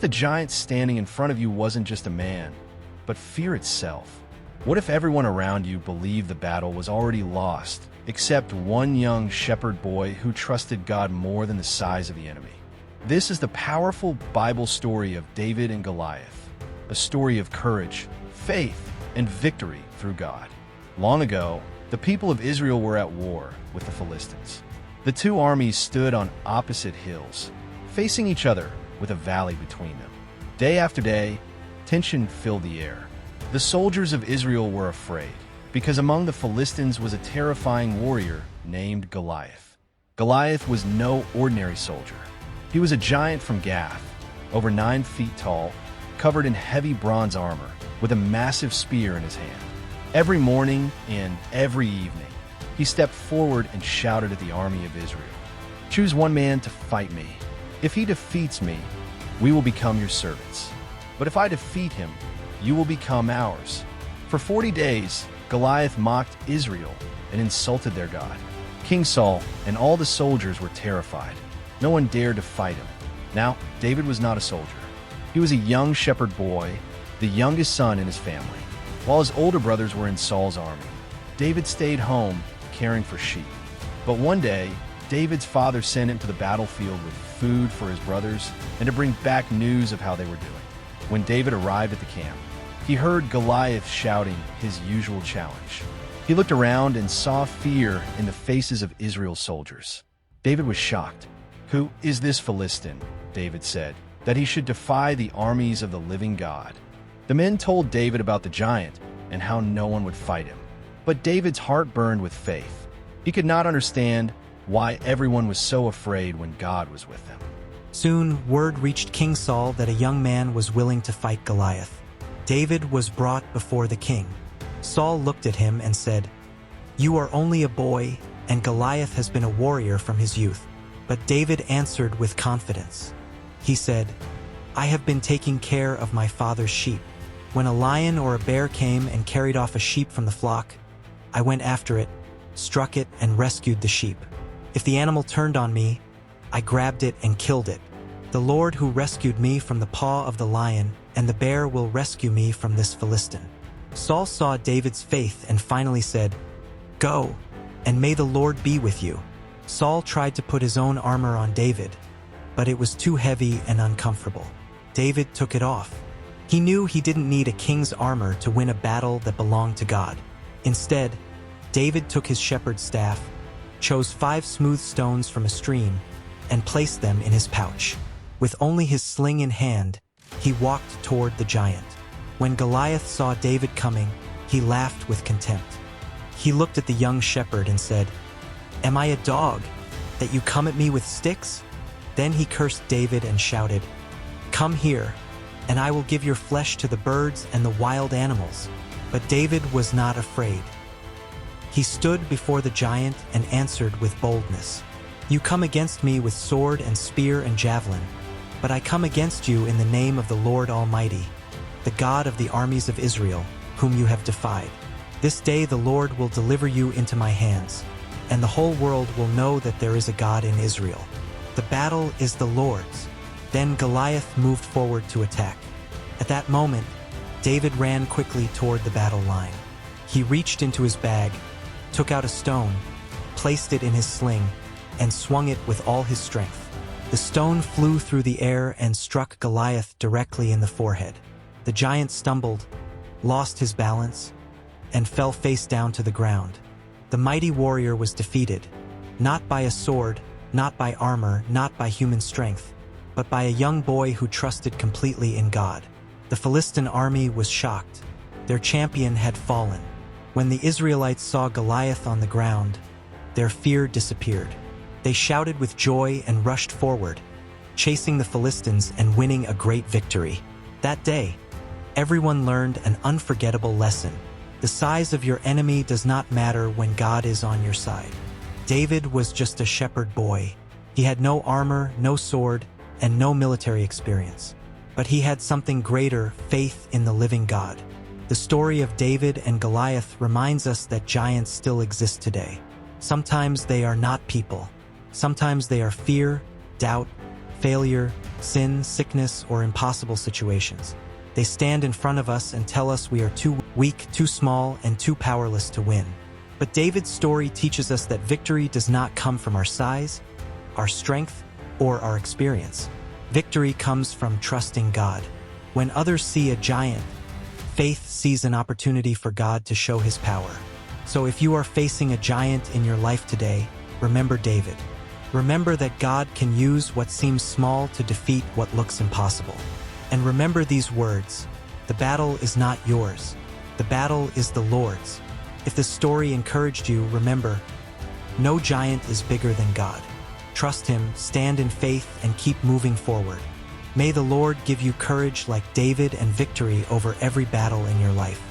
if the giant standing in front of you wasn't just a man, but fear itself? What if everyone around you believed the battle was already lost, except one young shepherd boy who trusted God more than the size of the enemy? This is the powerful Bible story of David and Goliath, a story of courage, faith, and victory through God. Long ago, the people of Israel were at war with the Philistines. The two armies stood on opposite hills, facing each other with a valley between them. Day after day, tension filled the air. The soldiers of Israel were afraid, because among the Philistines was a terrifying warrior named Goliath. Goliath was no ordinary soldier. He was a giant from Gath, over 9 feet tall, covered in heavy bronze armor, with a massive spear in his hand. Every morning and every evening, he stepped forward and shouted at the army of Israel, "Choose one man to fight me. If he defeats me, we will become your servants. But if I defeat him, you will become ours." For 40 days, Goliath mocked Israel and insulted their God. King Saul and all the soldiers were terrified. No one dared to fight him. Now, David was not a soldier. He was a young shepherd boy, the youngest son in his family. While his older brothers were in Saul's army, David stayed home caring for sheep. But one day, David's father sent him to the battlefield with food for his brothers and to bring back news of how they were doing. When David arrived at the camp, he heard Goliath shouting his usual challenge. He looked around and saw fear in the faces of Israel's soldiers. David was shocked. "Who is this Philistine?" David said, "that he should defy the armies of the living God." The men told David about the giant and how no one would fight him. But David's heart burned with faith. He could not understand why everyone was so afraid when God was with them. Soon, word reached King Saul that a young man was willing to fight Goliath. David was brought before the king. Saul looked at him and said, "You are only a boy, and Goliath has been a warrior from his youth." But David answered with confidence. He said, "I have been taking care of my father's sheep. When a lion or a bear came and carried off a sheep from the flock, I went after it, struck it, and rescued the sheep. If the animal turned on me, I grabbed it and killed it. The Lord who rescued me from the paw of the lion and the bear will rescue me from this Philistine." Saul saw David's faith and finally said, "Go, and may the Lord be with you." Saul tried to put his own armor on David, but it was too heavy and uncomfortable. David took it off. He knew he didn't need a king's armor to win a battle that belonged to God. Instead, David took his shepherd's staff, chose 5 smooth stones from a stream, and placed them in his pouch. With only his sling in hand, he walked toward the giant. When Goliath saw David coming, he laughed with contempt. He looked at the young shepherd and said, "Am I a dog, that you come at me with sticks?" Then he cursed David and shouted, "Come here, and I will give your flesh to the birds and the wild animals." But David was not afraid. He stood before the giant and answered with boldness, "You come against me with sword and spear and javelin, but I come against you in the name of the Lord Almighty, the God of the armies of Israel, whom you have defied. This day the Lord will deliver you into my hands, and the whole world will know that there is a God in Israel. The battle is the Lord's." Then Goliath moved forward to attack. At that moment, David ran quickly toward the battle line. He reached into his bag, took out a stone, placed it in his sling, and swung it with all his strength. The stone flew through the air and struck Goliath directly in the forehead. The giant stumbled, lost his balance, and fell face down to the ground. The mighty warrior was defeated, not by a sword, not by armor, not by human strength, but by a young boy who trusted completely in God. The Philistine army was shocked. Their champion had fallen. When the Israelites saw Goliath on the ground, their fear disappeared. They shouted with joy and rushed forward, chasing the Philistines and winning a great victory. That day, everyone learned an unforgettable lesson. The size of your enemy does not matter when God is on your side. David was just a shepherd boy. He had no armor, no sword, and no military experience. But he had something greater, faith in the living God. The story of David and Goliath reminds us that giants still exist today. Sometimes they are not people. Sometimes they are fear, doubt, failure, sin, sickness, or impossible situations. They stand in front of us and tell us we are too weak, too small, and too powerless to win. But David's story teaches us that victory does not come from our size, our strength, or our experience. Victory comes from trusting God. When others see a giant, faith sees an opportunity for God to show his power. So if you are facing a giant in your life today, remember David. Remember that God can use what seems small to defeat what looks impossible. And remember these words: the battle is not yours. The battle is the Lord's. If this story encouraged you, remember, no giant is bigger than God. Trust him, stand in faith, and keep moving forward. May the Lord give you courage like David and victory over every battle in your life.